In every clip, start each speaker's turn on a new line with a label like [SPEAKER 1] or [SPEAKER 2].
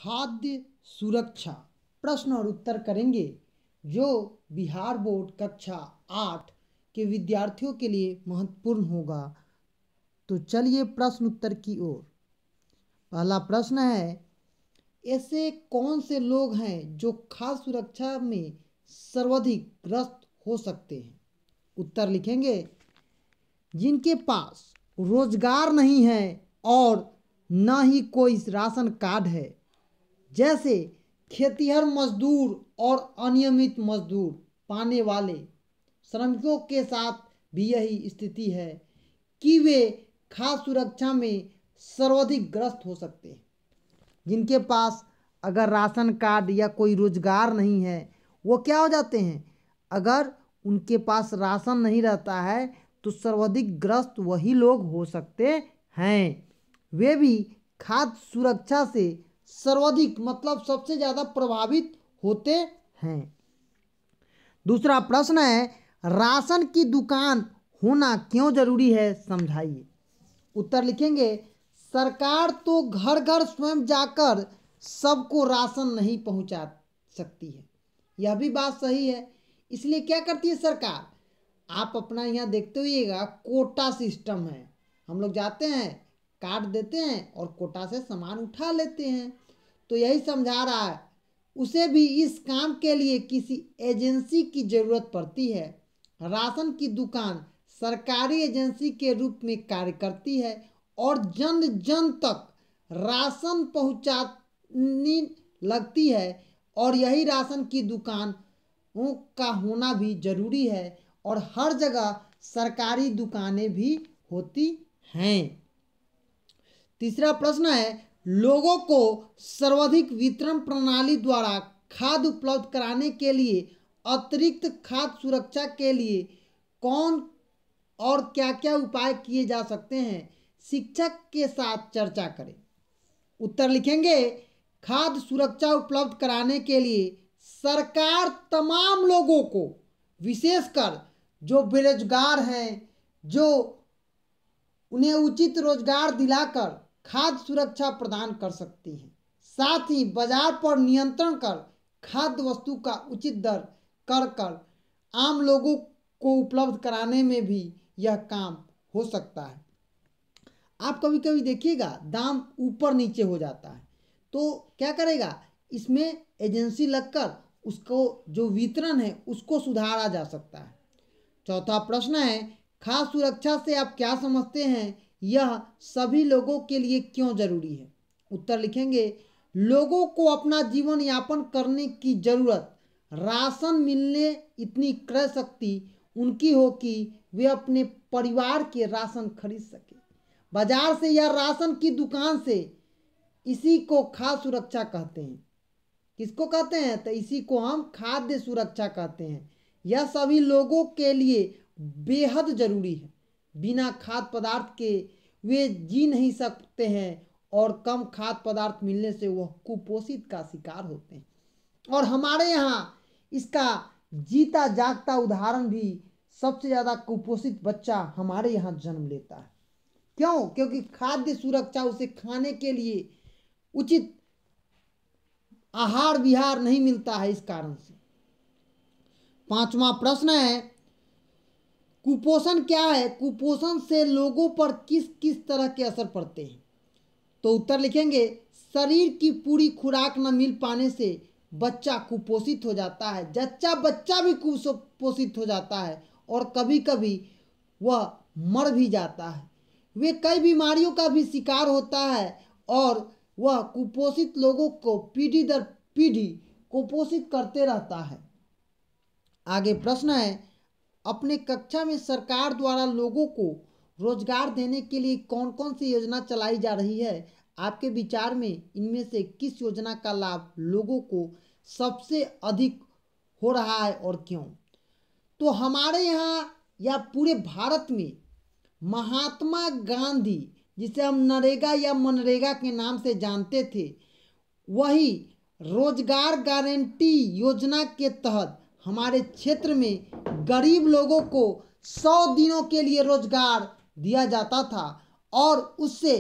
[SPEAKER 1] खाद्य सुरक्षा प्रश्न और उत्तर करेंगे जो बिहार बोर्ड कक्षा 8 के विद्यार्थियों के लिए महत्वपूर्ण होगा। तो चलिए प्रश्न उत्तर की ओर। पहला प्रश्न है, ऐसे कौन से लोग हैं जो खाद्य सुरक्षा में सर्वाधिक ग्रस्त हो सकते हैं? उत्तर लिखेंगे, जिनके पास रोजगार नहीं है और न ही कोई राशन कार्ड है, जैसे खेतिहर मजदूर और अनियमित मजदूर पाने वाले श्रमिकों के साथ भी यही स्थिति है कि वे खाद्य सुरक्षा में सर्वाधिक ग्रस्त हो सकते हैं। जिनके पास अगर राशन कार्ड या कोई रोजगार नहीं है, वो क्या हो जाते हैं? अगर उनके पास राशन नहीं रहता है तो सर्वाधिक ग्रस्त वही लोग हो सकते हैं। वे भी खाद्य सुरक्षा से सर्वाधिक मतलब सबसे ज़्यादा प्रभावित होते हैं। दूसरा प्रश्न है, राशन की दुकान होना क्यों जरूरी है, समझाइए। उत्तर लिखेंगे, सरकार तो घर घर स्वयं जाकर सबको राशन नहीं पहुंचा सकती है, यह भी बात सही है। इसलिए क्या करती है सरकार? आप अपना यहाँ देखते होइएगा, कोटा सिस्टम है। हम लोग जाते हैं, कार्ड देते हैं और कोटा से सामान उठा लेते हैं। तो यही समझा रहा है, उसे भी इस काम के लिए किसी एजेंसी की ज़रूरत पड़ती है। राशन की दुकान सरकारी एजेंसी के रूप में कार्य करती है और जन जन तक राशन पहुंचाने लगती है, और यही राशन की दुकान का होना भी जरूरी है और हर जगह सरकारी दुकानें भी होती हैं। तीसरा प्रश्न है, लोगों को सर्वाधिक वितरण प्रणाली द्वारा खाद्य उपलब्ध कराने के लिए अतिरिक्त खाद्य सुरक्षा के लिए कौन और क्या क्या उपाय किए जा सकते हैं, शिक्षक के साथ चर्चा करें। उत्तर लिखेंगे, खाद्य सुरक्षा उपलब्ध कराने के लिए सरकार तमाम लोगों को, विशेषकर जो बेरोजगार हैं, जो उन्हें उचित रोजगार दिलाकर खाद्य सुरक्षा प्रदान कर सकती है। साथ ही बाजार पर नियंत्रण कर खाद्य वस्तु का उचित दर कर आम लोगों को उपलब्ध कराने में भी यह काम हो सकता है। आप कभी कभी देखिएगा दाम ऊपर नीचे हो जाता है, तो क्या करेगा? इसमें एजेंसी लगकर उसको जो वितरण है उसको सुधारा जा सकता है। चौथा प्रश्न है, खाद्य सुरक्षा से आप क्या समझते हैं, यह सभी लोगों के लिए क्यों जरूरी है? उत्तर लिखेंगे, लोगों को अपना जीवन यापन करने की जरूरत, राशन मिलने इतनी क्रय शक्ति उनकी हो कि वे अपने परिवार के राशन खरीद सके बाजार से या राशन की दुकान से। इसी को खाद्य सुरक्षा कहते हैं। किसको कहते हैं? तो इसी को हम खाद्य सुरक्षा कहते हैं। यह सभी लोगों के लिए बेहद जरूरी है। बिना खाद्य पदार्थ के वे जी नहीं सकते हैं और कम खाद्य पदार्थ मिलने से वह कुपोषित का शिकार होते हैं। और हमारे यहाँ इसका जीता जागता उदाहरण भी, सबसे ज़्यादा कुपोषित बच्चा हमारे यहाँ जन्म लेता है। क्यों? क्योंकि खाद्य सुरक्षा, उसे खाने के लिए उचित आहार विहार नहीं मिलता है, इस कारण से। पांचवा प्रश्न है, कुपोषण क्या है? कुपोषण से लोगों पर किस किस तरह के असर पड़ते हैं? तो उत्तर लिखेंगे, शरीर की पूरी खुराक न मिल पाने से बच्चा कुपोषित हो जाता है। बच्चा भी कुपोषित हो जाता है और कभी कभी वह मर भी जाता है। वे कई बीमारियों का भी शिकार होता है और वह कुपोषित लोगों को पीढ़ी दर पीढ़ी कुपोषित करते रहता है। आगे प्रश्न है, अपने कक्षा में सरकार द्वारा लोगों को रोजगार देने के लिए कौन कौन सी योजना चलाई जा रही है? आपके विचार में इनमें से किस योजना का लाभ लोगों को सबसे अधिक हो रहा है और क्यों? तो हमारे यहाँ या पूरे भारत में महात्मा गांधी, जिसे हम नरेगा या मनरेगा के नाम से जानते थे, वही रोजगार गारंटी योजना के तहत हमारे क्षेत्र में गरीब लोगों को 100 दिनों के लिए रोजगार दिया जाता था और उससे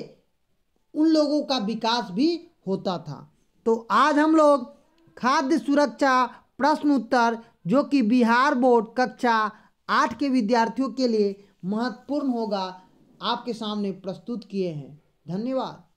[SPEAKER 1] उन लोगों का विकास भी होता था। तो आज हम लोग खाद्य सुरक्षा प्रश्न उत्तर जो कि बिहार बोर्ड कक्षा 8 के विद्यार्थियों के लिए महत्वपूर्ण होगा आपके सामने प्रस्तुत किए हैं। धन्यवाद।